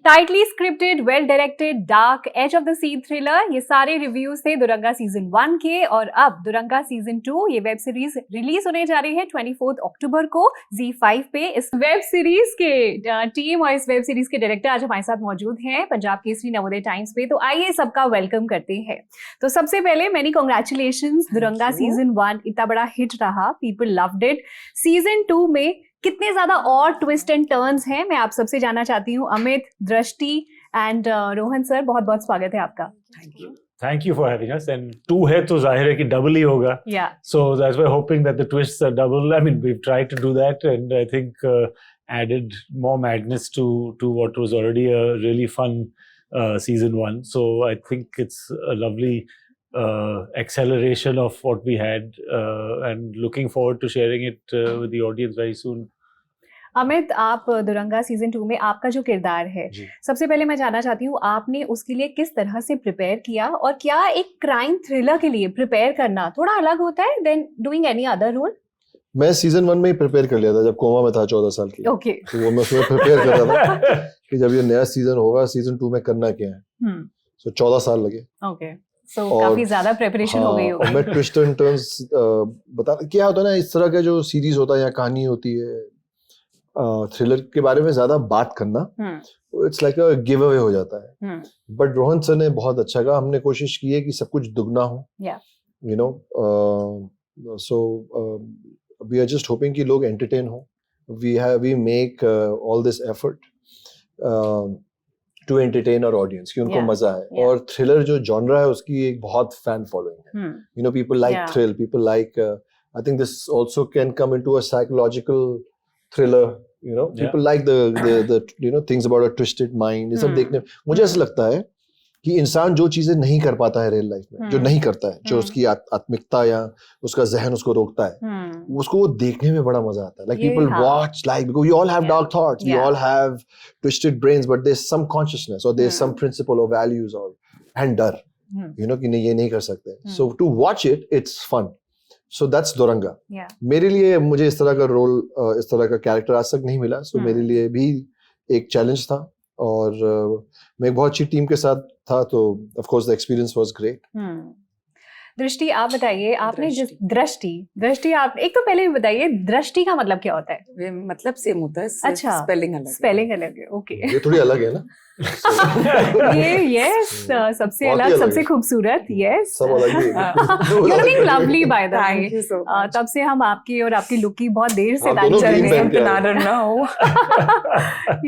Tightly scripted, well directed, dark, edge of the seat thriller, ये सारे reviews थे Duranga season 1 के। और अब दुरंगा सीजन 2 ये वेब सीरीज रिलीज होने जा रही है 24 अक्टूबर को Z5 पे। इस वेब सीरीज के टीम और इस वेब सीरीज के डायरेक्टर आज हमारे साथ मौजूद हैं पंजाब केसरी नवोदय टाइम्स पे। तो आइए सबका वेलकम करते हैं। तो सबसे पहले मेनी कांग्रेचुलेशंस, दुरंगा सीजन 1 इतना बड़ा हिट रहा, पीपल लव्ड इट। सीजन 2 में कितने ज्यादा और ट्विस्ट एंड टर्न्स हैं, मैं आप सबसे जानना चाहती हूँ। अमित, दृष्टि एंड रोहन सर, बहुत बहुत स्वागत है आपका। Thank you for having us. And 2 है तो जाहिर है कि double ही होगा. Yeah. So that's why hoping that the twists are double. I mean, we've tried to do that, and I think added more madness to what was already a really fun season 1. So I think it's a lovely acceleration of what we had, and looking forward to sharing it with the audience very soon. Amit, आप Duranga season 2 में आपका जो किरदार है, सबसे पहले मैं जानना चाहती हूँ आपने उसके लिए किस तरह से प्रिपेयर किया, और क्या एक क्राइम थ्रिलर के लिए प्रिपेयर करना थोड़ा अलग होता है then doing any other role? मैं सीजन 1 में ही प्रिपेयर कर लिया था जब कोमा में था 14 साल की। ओके। तो वो मैं उसमें प्रिपेयर कर रहा था कि जब ये नया सीजन होगा सीजन 2 में करना क्या है। सो 14 साल लगे। ओके, सो काफी ज्यादा प्रिपरेशन हो गई होगी। और मैं ट्विस्ट एंड टर्न्स बता, क्या होता है ना, इस तरह का जो सीरीज होता है या कहानी होती है, थ्रिलर के बारे में ज्यादा बात करना it's like a give away हो जाता है। बट रोहन सर ने बहुत अच्छा कहा, हमने कोशिश की है कि सब कुछ दुगना हो, you know. So we are just hoping कि लोग एंटरटेन हो। We make all this effort to entertain our audience, कि उनको मजा आए। और थ्रिलर जो जॉनरा है उसकी एक बहुत फैन फॉलोइंग है। You no, people like thrill, people like, I think this also can come into a psychological thriller, you know, people like the you know, things about a twisted mind। ये सब देखने मुझे ऐसा लगता है कि इंसान जो चीजें नहीं कर पाता है रियल लाइफ में, जो नहीं करता है, जो उसकी आत्मिकता या उसका जहन उसको रोकता है, उसको वो देखने में बड़ा मजा आता है। Like people watch, like, because we all have dark thoughts, we all have twisted brains, but there's some consciousness or there's some principle or values or and डर, you know, कि नहीं, ये नहीं कर सकते। So to watch it, it's fun। So that's Duranga। मेरे लिए, मुझे इस तरह का रोल, इस तरह का कैरेक्टर आज तक नहीं मिला। So मेरे लिए भी एक चैलेंज था, और मैं एक बहुत अच्छी टीम के साथ था, तो of course the experience was great। दृष्टि, आप बताइए, आपने जिस दृष्टि आप एक तो पहले बताइए दृष्टि का मतलब क्या होता है? मतलब सेम होता है। अच्छा, स्पेलिंग अलग है। ओके, ये थोड़ी अलग है ना। ये सबसे अलग, सबसे खूबसूरत। यस, सब अलग ही है। You looking lovely by the way. Thank you so much. तब से हम आपकी और आपकी लुक की बहुत देर से तारीफ कर रहे हैं।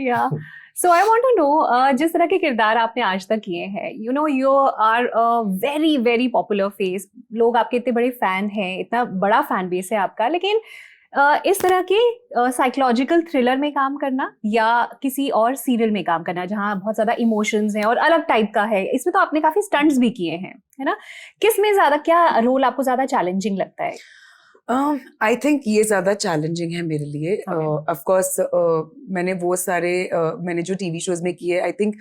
या so I want to know, जिस तरह के किरदार आपने आज तक किए हैं, you know, you are a very very popular face, लोग आपके इतने बड़े फैन हैं, इतना बड़ा फैन बेस है आपका, लेकिन इस तरह के साइकोलॉजिकल थ्रिलर में काम करना या किसी और सीरियल में काम करना जहाँ बहुत ज्यादा इमोशंस हैं और अलग टाइप का है, इसमें तो आपने काफी स्टंट्स भी किए हैं, है ना? किस में ज्यादा, क्या रोल आपको ज्यादा चैलेंजिंग लगता है? आई थिंक ये ज्यादा चैलेंजिंग है मेरे लिए। ऑफ कोर्स मैंने वो सारे मैंने जो टीवी शोज में किए, I think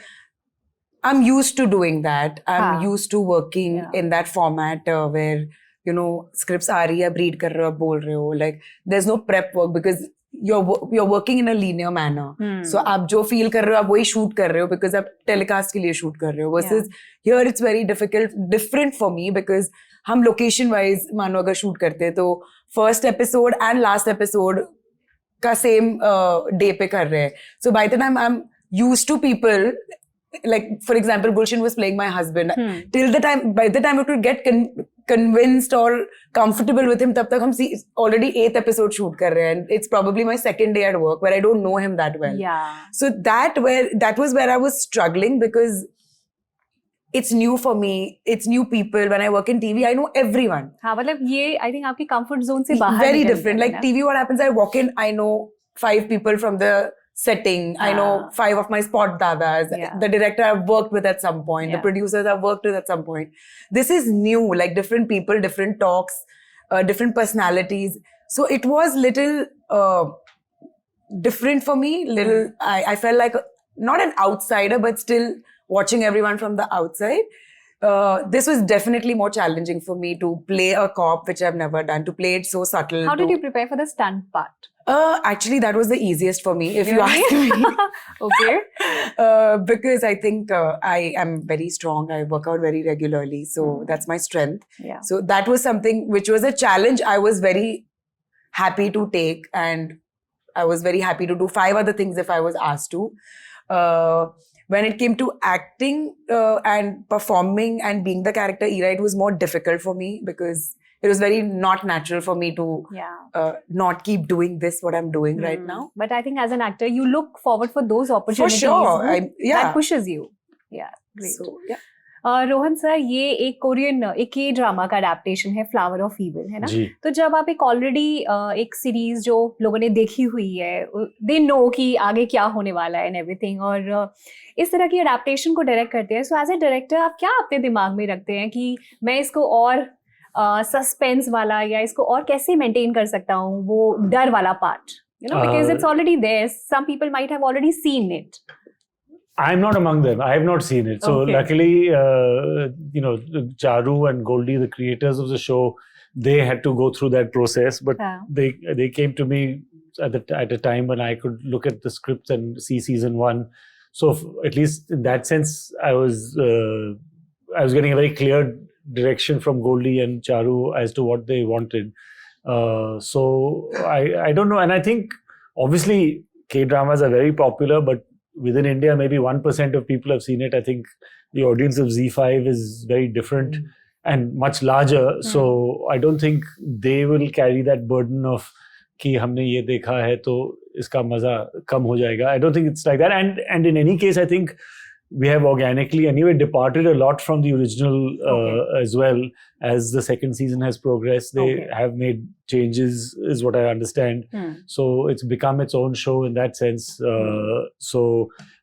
I am used to doing that, I am used to working in that format where you know, scripts आ रही है, आप read कर रहे हो, आप बोल रहे हो, like there's no prep work because you're working in a linear manner। So आप जो feel कर रहे हो आप वही shoot कर रहे हो because आप telecast के लिए shoot कर रहे हो। Versus here it's very different for me because हम location wise मानो अगर shoot करते हैं तो first episode and last episode का same day पे कर रहे हैं। So by the time I'm used to people, like for example Gulshan was playing my husband, by the time it would get convinced or comfortable with him, tab tak hum already 8th episode shoot kar rahe hain, and it's probably my second day at work where I don't know him that well। So that was where I was struggling because it's new for me, it's new people। When I work in TV I know everyone। हाँ, मतलब ये I think आपकी comfort zone से बाहर very different। Like TV, what happens, I walk in, I know 5 people from the setting, I know 5 of my spot dadas, the director I've worked with at some point, the producers I've worked with at some point. This is new, like different people, different talks, different personalities, so it was little different for me, little I felt like not an outsider but still watching everyone from the outside। this was definitely more challenging for me to play a cop, which I've never done, to play it so subtle. How did you prepare for the stunt part? Actually, that was the easiest for me, if you Really? ask me. Okay. Because I think I am very strong. I work out very regularly. So that's my strength. Yeah. So that was something which was a challenge I was very happy to take. And I was very happy to do 5 other things if I was asked to. When it came to acting and performing and being the character Ira, it was more difficult for me because it was very not natural for me to not keep doing this, what I'm doing right now. But I think as an actor, you look forward for those opportunities. For sure. That pushes you. Yeah, great. So, yeah. Rohan sir, ये एक Korean एक के drama का adaptation है, flower of evil, है ना? जी. तो जब आप एक ऑलरेडी एक सीरीज जो लोगों ने देखी हुई है, दे नो कि आगे क्या होने वाला है एंड एवरीथिंग, और इस तरह की अडेप्टेशन को डायरेक्ट करते हैं, सो एज ए डायरेक्टर आप क्या अपने दिमाग में रखते हैं कि मैं इसको और सस्पेंस वाला या इसको और कैसे मेंटेन कर सकता हूँ, वो डर वाला part, you know, because it's already there, some people might have already seen it. I'm not among them. I have not seen it. So Okay. luckily, Charu and Goldie, the creators of the show, they had to go through that process. But they came to me at a time when I could look at the scripts and see season 1. So at least in that sense, I was getting a very clear direction from Goldie and Charu as to what they wanted. So I don't know. And I think obviously K-dramas are very popular, but within India, maybe 1% of people have seen it. I think the audience of Z5 is very different and much larger. So I don't think they will carry that burden of कि हमने ये देखा है तो इसका मजा कम हो जाएगा. I don't think it's like that. And in any case, I think we have organically anyway departed a lot from the original as well. As the second season has progressed, they have made changes, is what I understand. So it's become its own show in that sense. So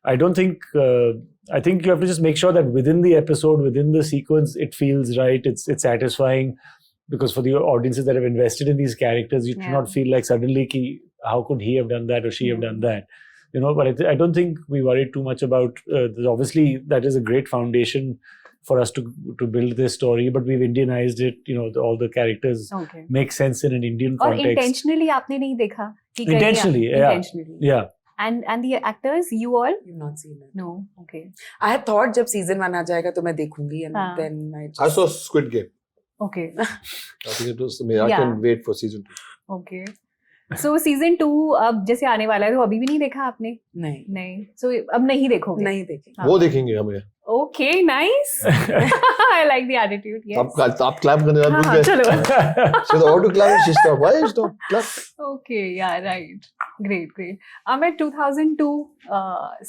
I don't think, I think you have to just make sure that within the episode, within the sequence, it feels right, it's satisfying. Because for the audiences that have invested in these characters, you do not feel like suddenly, ki, how could he have done that or she have done that? You know, but I don't think we worried too much about, obviously that is a great foundation for us to build this story, but we've Indianized it, you know, all the characters make sense in an Indian context. और intentionally आपने नहीं देखा? Intentionally, yeah. And the actors, you all? You've not seen it. No, okay. I had thought जब season 1 आ जाएगा तो मैं देखूंगी, and then I saw Squid Game. Okay. I think it was, I can wait for season 2. Okay. So season 2 अब जैसे आने वाला है, तो अभी भी नहीं देखा आपने? नहीं. So अब नहीं देखोगे? नहीं देखेंगे. वो देखेंगे हमें. Okay, nice. I like the attitude. Yes. आप clap करने वाले भूल गए. चलो. So the auto clap, she stopped. Why you stop? Clap. Okay, yeah, right. Great. अब मैं 2002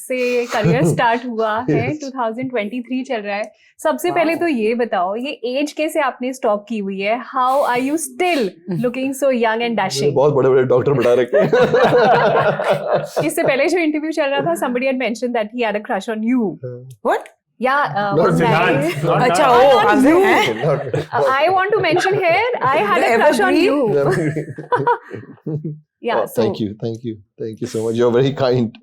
से करियर स्टार्ट हुआ है, 2023 चल रहा है. सबसे पहले तो ये बताओ, ये एज कैसे आपने स्टॉप की हुई है? How are you still looking so young and dashing? बहुत बड़े-बड़े डॉक्टर बता रखे हैं. इससे पहले जो इंटरव्यू चल रहा था, somebody had mentioned that he had a crush on you. What? Yeah, Not अच्छा, on you. Not- I want to mention here, I had a crush on you. Yeah. So, thank you so much. You're very kind.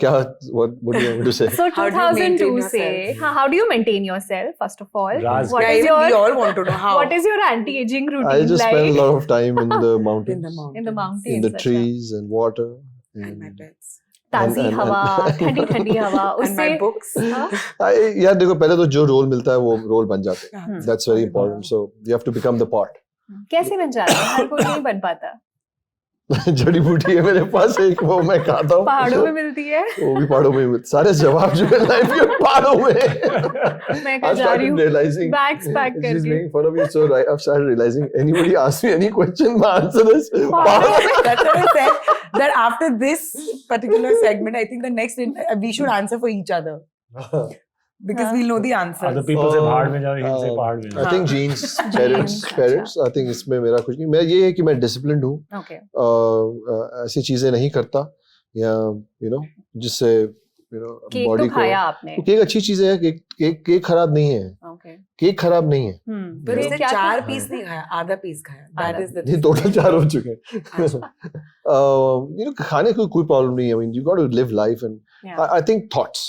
क्या? What do you want to say? So How do you maintain 2002 yourself? से, how do you maintain yourself? First of all, Raz, what Yeah, is even we your all want to know how. what is your anti-aging routine I just like? spend a lot of time in the mountains, In the mountains. In the mountains, in the अच्छा. trees and water. And my pets. ताजी and- हवा, ठंडी ठंडी हवा, And my उससे books. यार देखो, पहले तो जो रोल मिलता है वो रोल बन जाते हैं. Hmm. That's very important. So you have to become the part. कैसे बन जाता है? हर कोई नहीं बन पाता. जड़ी बूटी है मेरे पास एक, वो मैं खाता हूँ. पहाड़ों में मिलती है. वो भी पहाड़ों में मिलती. सारे जवाब जो है लाइफ के पहाड़ों में. मैं I कहाँ जा रही started हूँ? realizing. Bags pack She's करके. making fun of you, so right. I've started realizing anybody asks me any question, my answer is That's what I said. That after this particular segment, I think the next we should answer for each other because we'll know the answers. Other people say पहाड़ में जाओ, he'll say पहाड़ में जाओ. I think genes, parents. I think इसमें मेरा कुछ नहीं. मैं ये है कि मैं disciplined हूँ. Okay. ऐसी चीजें नहीं करता या जिससे केक बॉडी तो को. खाया आपने. तो केक अच्छी चीज है. केक खराब नहीं है. Okay. केक खराब नहीं है. पर तो उसने क्या 4 था? पीस नहीं खाया, आधा पीस खाया. That is the ये टोटल 4 हो चुके हैं. खाने को कोई प्रॉब्लम नहीं है. I mean, you got to live life and Yeah. I think thoughts,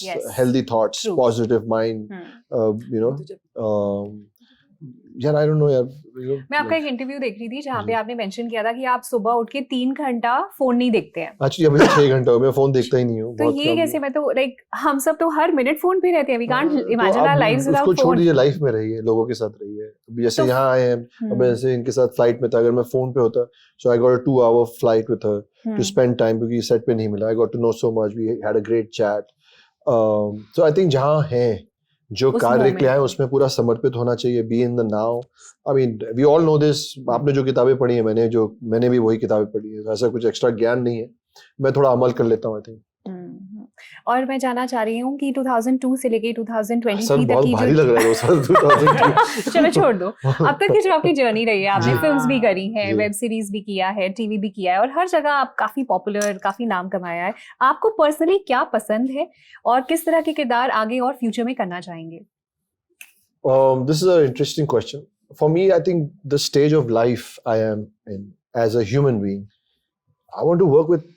Yes. healthy thoughts, True. positive mind. You know, यार I don't know यार. मैं आपका एक इंटरव्यू देख रही थी जहाँ पे आपने मेंशन किया था कि आप सुबह उठ के 3 घंटा फोन नहीं देखते हैं. Actually अभी 6 घंटा हो, मैं फोन देखता ही नहीं हूँ. तो ये कैसे? मैं तो लाइक हम सब तो हर मिनट फोन पे रहते हैं. We can't imagine our lives without phone. उसको छोड़ दीजिए, लाइफ में रहिए, लोगों के साथ रहिए. अभी जैसे यहाँ आए हैं, अब जैसे इनके साथ फ्लाइट में था, अगर मैं फोन पे होता, so I got a 2-hour flight with her to spend time क्योंकि सेट पे नहीं मिला. I got to know so much. We had a great chat. So I think जहाँ हैं, जो कार्य के लिए आए उसमें पूरा समर्पित होना चाहिए. Be in the now. I mean we all know this. आपने जो किताबें पढ़ी हैं, मैंने भी वही किताबें पढ़ी है. ऐसा कुछ एक्स्ट्रा ज्ञान नहीं है. मैं थोड़ा अमल कर लेता हूँ, आई थिंक. और मैं जानना चाह रही हूँ कि 2002 से लेके 2023 सर, तक बहुत की भारी लग रहा है वो साल 2002. चलो छोड़ दो. अब तक की जो आपकी जर्नी रही है, आपने फिल्म्स भी करी हैं, जी. वेब सीरीज भी किया है, टीवी भी किया है और हर जगह आप काफी पॉपुलर, काफी नाम कमाया है. आपको पर्सनली क्या पसंद है और किस तरह के किरदार आगे और फ्यूचर में करना चाहेंगे? This is an interesting question. For me, I think the stage of life I am in as a human being, I want to work with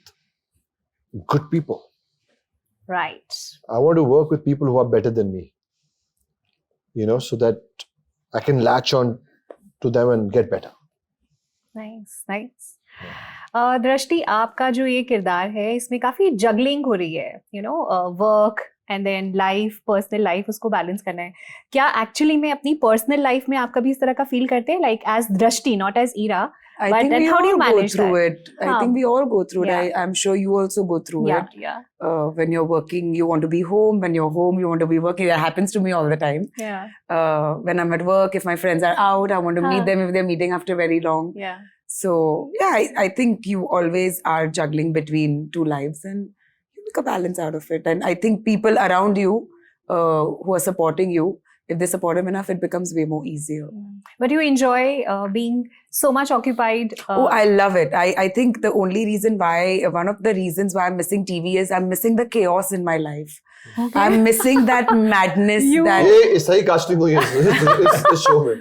good people. Right. I want to work with people who are better than me. You know, so that I can latch on to them and get better. Nice, nice. दृष्टि, आपका जो ये किरदार है इसमें काफी juggling हो रही है. You know, work and then life, personal life, उसको बैलेंस करना है. क्या एक्चुअली में अपनी पर्सनल लाइफ में आप कभी इस तरह का फील करते हैं, like as Drishti, not as Ira? I But think then we how do you all go manage through that? it. I think we all go through Yeah. it. I'm sure you also go through Yeah, it. yeah, When you're working, you want to be home. When you're home, you want to be working. That happens to me all the time. yeah, When I'm at work, if my friends are out, I want to meet them if they're meeting after very long. yeah. So yeah, I think you always are juggling between two lives and you make a balance out of it. And I think people around you who are supporting you, if they support them enough, it becomes way more easier. But you enjoy being so much occupied? Oh, I love it. I think the only reason why, one of the reasons why I'm missing TV is I'm missing the chaos in my life. Okay. I'm missing that madness. that ये सही casting हुई है इस show में.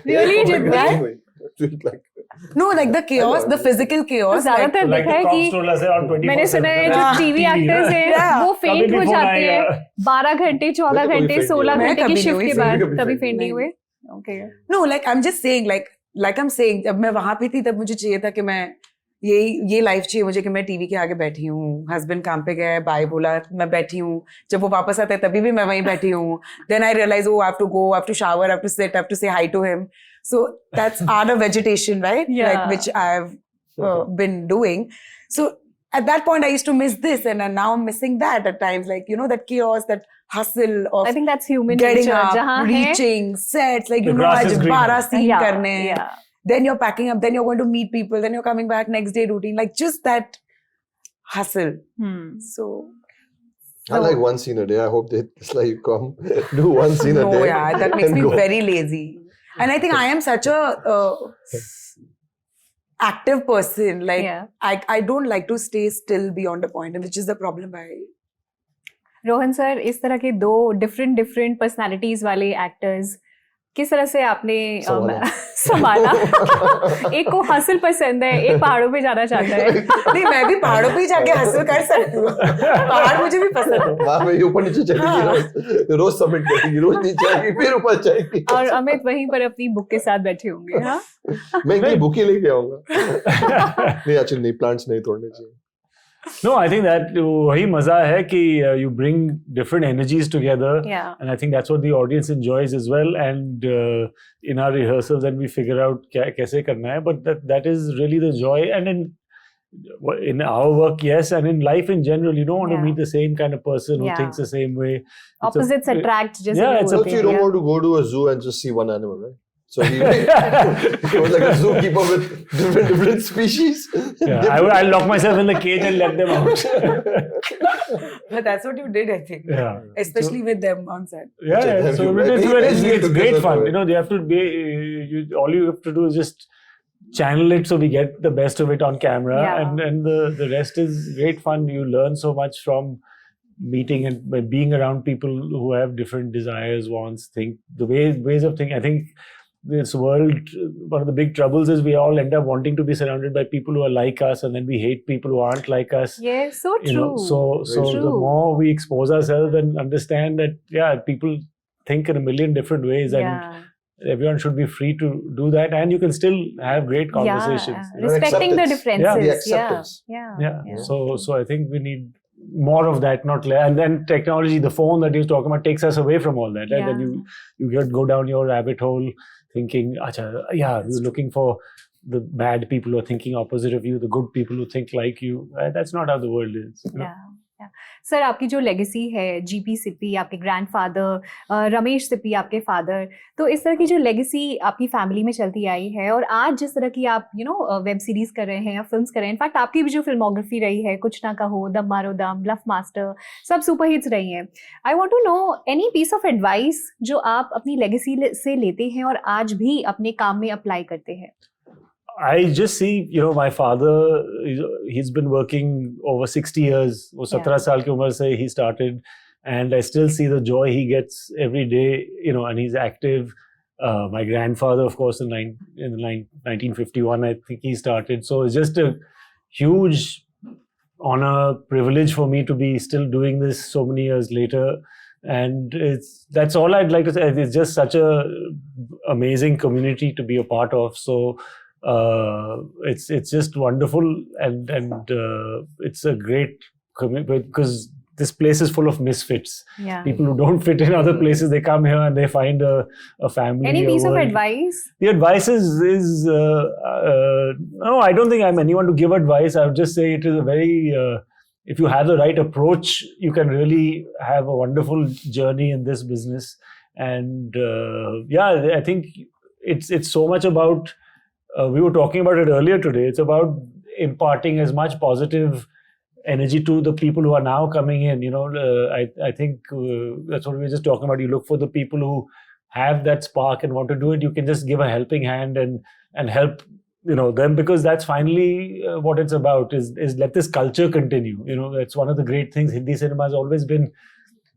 Really, did that? No, like the chaos, the physical chaos. ज्यादातर देखा है कि मैंने सुना है जो टीवी एक्टर्स हैं वो फेंट हो जाते हैं 12 घंटे, 14 घंटे, 16 घंटे की शिफ्ट के बाद. कभी फेंट नहीं हुए? Okay. No, like I'm just saying, like I'm saying, जब मैं वहां पे थी तब मुझे चाहिए था कि मैं ये लाइफ चाहिए मुझे कि मैं टीवी के आगे बैठी हूँ. हस्बैंड काम पे गए, बाय बोला, मैं बैठी हूँ. जब वो वापस आते हैं तभी भी मैं वहीं बैठी हूँ. Then I realize, oh, I have to go, I have to shower, I have to sit, I have to say hi to him. So that's art of vegetation, right? Yeah. Like which I've been doing. So at that point I used to miss this, and now I'm missing that at times. Like, you know, that chaos, that hustle of I think that's human getting nature. up, जहाँ है reaching sets, like, The you know, grass is आज greener. 12 scene Yeah, करने हैं. yeah. Then you're packing up, then you're going to meet people, then you're coming back, next day routine, like just that hustle. So I like one scene a day. I hope that it's like you come do one scene a no, day. yeah, that makes and me go. very lazy. And I think I am such a active person. Like Yeah. I don't like to stay still beyond a point, and which is the problem. Rohan sir, इस तरह के दो different personalities वाले actors किस तरह से आपने संभाला? एक को हसल पसंद है, एक पहाड़ों पे जाना चाहता है. नहीं, मैं भी पहाड़ों पे जाके हसल कर सकती हूँ. पहाड़ मुझे भी पसंद है. वहाँ पे ऊपर नीचे चलेगी, रोज सबमिट करेगी, रोज नीचे आएगी, फिर ऊपर जाएगी. और अमित वहीं पर अपनी बुक के साथ बैठे होंगे. हाँ, मैं एक बुक ही लेके आऊंगा. नहीं, एक्चुअली नहीं, प्लांट्स नहीं तोड़ने चाहिए. No, I think that वही मजा है कि you bring different energies together, yeah. and I think that's what the audience enjoys as well. And in our rehearsals, then we figure out कैसे करना है. But that is really the joy. And in our work, yes, and in life in general, you don't want to meet the same kind of person who thinks the same way. Opposites attract. Yeah, So you don't want to go to a zoo and just see one animal, right? So he was like a zookeeper with different species. Yeah, I'll lock myself in the cage and let them out. But that's what you did, I think. Yeah. Especially with them on set. Yeah, so it's great fun. You know, they have to be. All you have to do is just channel it so we get the best of it on camera, and the rest is great fun. You learn so much from meeting and by being around people who have different desires, wants, the ways of thinking. I think this world, one of the big troubles is we all end up wanting to be surrounded by people who are like us, and then we hate people who aren't like us. Yeah, so true. You know, so the more we expose ourselves and understand that, people think in a million different ways, and Yeah. everyone should be free to do that, and you can still have great conversations. Yeah. You know, Respecting the acceptance. differences. The acceptance. Yeah. Yeah. So I think we need more of that, not less. And then technology, the phone that you're talking about, takes us away from all that. Right? Yeah. Then you go down your rabbit hole thinking, Acha, yeah, you're looking for the bad people who are thinking opposite of you, the good people who think like you. That's not how the world is. You know? Yeah. Sir, आपकी जो legacy है, GP Sippy आपके grandfather, Ramesh Sippy आपके father, तो इस तरह की जो लेगेसी आपकी फैमिली में चलती आई है, और आज जिस तरह की आप वेब सीरीज कर रहे हैं या फिल्म्स कर रहे हैं, इनफैक्ट आपकी भी जो फिल्मोग्राफी रही है, कुछ ना कहो, दम मारो दम, ब्लफ मास्टर, सब सुपर हिट्स रही हैं. I want to know any piece of advice जो आप अपनी लेगेसी से लेते हैं और आज भी अपने काम में अप्लाई करते हैं. I just see, my father, he's been working over 60 years. वो 17 साल की उम्र से he started, and I still see the joy he gets every day, and he's active. My grandfather, of course, in 1951, I think he started. So it's just a huge honor, privilege for me to be still doing this so many years later. And that's all I'd like to say. It's just such a amazing community to be a part of. So it's just wonderful, and it's a great community, because this place is full of misfits. Yeah. People who don't fit in other places, they come here and they find a family. Any piece of world. advice? The advice is no, I don't think I'm anyone to give advice. I would just say it is a very if you have the right approach, you can really have a wonderful journey in this business. And I think it's so much about. We were talking about it earlier today. It's about imparting as much positive energy to the people who are now coming in. I think that's what we were just talking about. You look for the people who have that spark and want to do it. You can just give a helping hand and help them, because that's finally what it's about. Is let this culture continue. That's one of the great things. Hindi cinema has always been.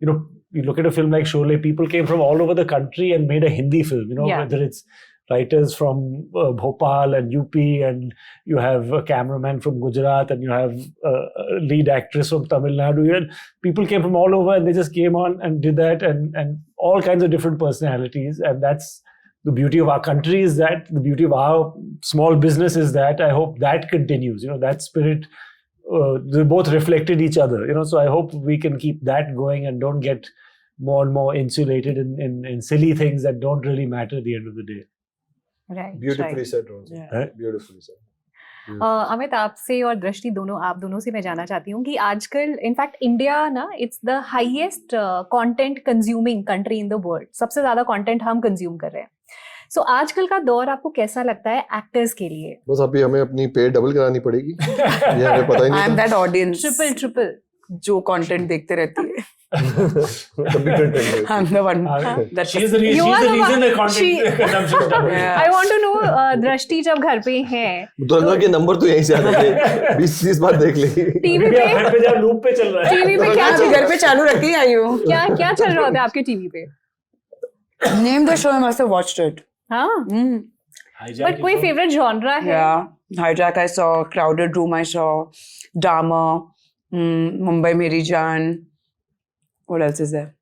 You look at a film like Sholay. People came from all over the country and made a Hindi film. Whether it's writers from Bhopal and UP, and you have a cameraman from Gujarat, and you have a lead actress from Tamil Nadu. People came from all over, and they just came on and did that, and all kinds of different personalities. And that's the beauty of our country, is that the beauty of our small business is that. I hope that continues. That spirit, they both reflected each other. So I hope we can keep that going and don't get more and more insulated in silly things that don't really matter at the end of the day. Right. Beautifully said, Ronzi. Yeah. Beautifully said. Amit, आपसे और दृष्टि आप दोनों से मैं जानना चाहती हूँ कि आजकल इनफैक्ट इंडिया ना, it's the highest content consuming country in the world. सबसे ज्यादा कंटेंट हम कंज्यूम कर रहे हैं. सो आजकल का दौर आपको कैसा लगता है एक्टर्स के लिए? बस अभी हमें अपनी पे डबल करानी पड़ेगी. ये हमें पता ही नहीं. I am that audience triple जो कंटेंट देखते रहती है. तभी content. I'm the one. She's the reason the content consumption is double. I want to know, दृष्टि जब घर पे है, दुरंगा के नंबर तो यहीं से आते थे. 20-30 बार देख ली. टीवी पे घर पे जब लूप पे चल रहा है. टीवी पे क्या घर पे चालू रखी है यू. क्या चल रहा होता है आपके टीवी पे? Name the show, I must have watched it. हाँ. But कोई फेवरेट जॉनरा है? Yeah, Hijack I saw, Crowded Room I saw, Dharma, Mumbai Meri Jaan. What else is there?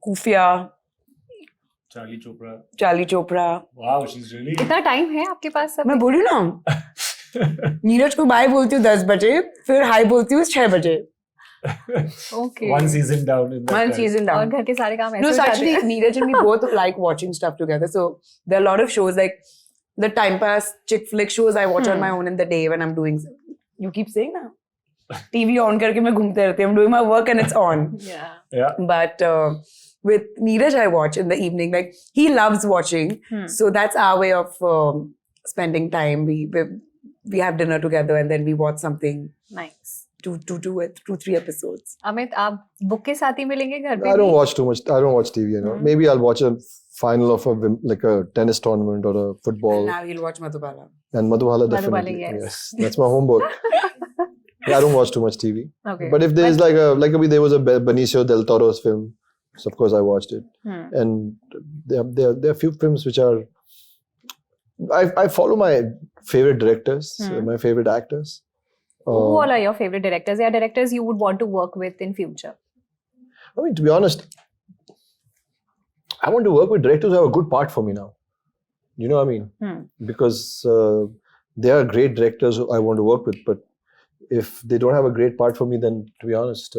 Kufia. Charlie Chopra. Wow, she's really. इतना time है आपके पास? सब मैं बोली ना, नीरज को बाय बोलती हूँ 10 बजे, फिर हाई बोलती हूँ 6 बजे. Okay. One season down in that. One season down. और घर के सारे काम ऐसे No, हो so जाते actually, हैं. Neeraj and me both like watching stuff together. So there are a lot of shows like the time pass chick flick shows I watch on my own in the day when I'm doing. You keep saying na. TV on करके मैं घूमते रहती हूँ. I'm doing my work and it's on. Yeah. But with Neeraj, I watch in the evening. Like he loves watching, so that's our way of spending time. We have dinner together and then we watch something. Nice. 2-3 episodes. Amit, आप book के साथ ही मिलेंगे घर पे? I don't watch too much. I don't watch TV. Maybe I'll watch a final of a tennis tournament or a football. And now he'll watch Madhubala. And Madhubala Madhubala, definitely. yes. That's my homework. I don't watch too much TV. Okay. But if there is there was a Benicio del Toro's film, so of course I watched it. And there are few films which are. I follow my favorite directors, my favorite actors. Who all are your favorite directors? Yeah, directors you would want to work with in future. I mean, to be honest, I want to work with directors who have a good part for me now. You know what I mean? Because they are great directors who I want to work with, but if they don't have a great part for me, then to be honest,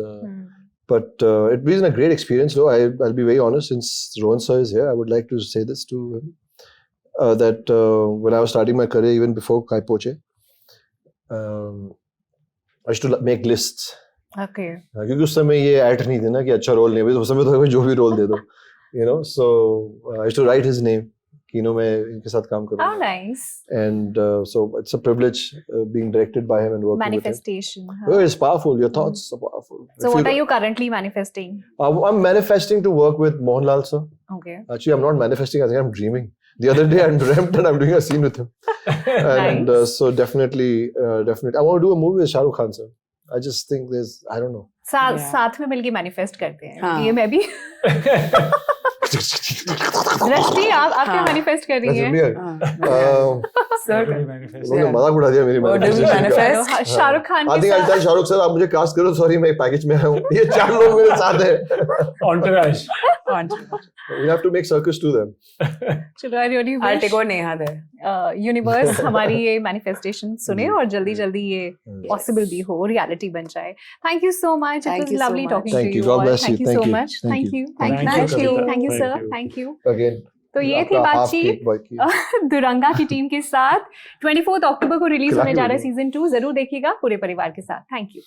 but it's been a great experience. Though I'll be very honest, since Rohan sir is here, I would like to say this to him, that when I was starting my career, even before Kai Poche, I used to make lists. Okay. क्योंकि उस समय ये add नहीं थे ना कि अच्छा role नहीं है, उस समय तो जो भी रोल दे दो, you know. So I used to write his name कि मैं इनके साथ काम करूँगा. Oh, nice. And so it's a privilege being directed by him and working Manifestation. with him. Oh, it's powerful. Your thoughts are powerful. So what are you currently manifesting? I'm manifesting to work with Mohanlal sir. Okay. Actually, I'm not manifesting. I think I'm dreaming. The other day I dreamt that I'm doing a scene with him. And Nice. so definitely. I want to do a movie with Shah Rukh Khan sir. I just think I don't know. साथ में मिलके manifest करते हैं. हाँ. ये मैं भी. दृष्टि आप क्या मैनिफेस्ट कर रही हैं? Sir, उन्होंने मजाक उड़ा दिया मेरी What do we manifest? Shahrukh Khan I के think I'll tell Shahrukh sir आप मुझे कास्ट करो. सॉरी मैं पैकेज में आया हूँ. ये 4 लोग मेरे साथ हैं. Entourage. We have to make circus to them. चलो I really I'll take wish on Neha there. Universe हमारी ये मैनिफेस्टेशन सुने और जल्दी जल्दी ये पॉसिबल भी हो, रियलिटी बन जाए. Thank you so much. It Thank was you so lovely much. Talking to Thank you. You. God bless you. Thank you so Thank you. Much. Thank thank you. You. Thank you, thank you. Kavita. Thank you sir. Thank you. Thank you. Again. तो ये थी आपका half बातचीत cake बाकी. दुरंगा की team के साथ. 24 अक्टूबर को रिलीज होने जा रहा है खिला के सीजन 2. जरूर देखिएगा पूरे परिवार के साथ. Thank you.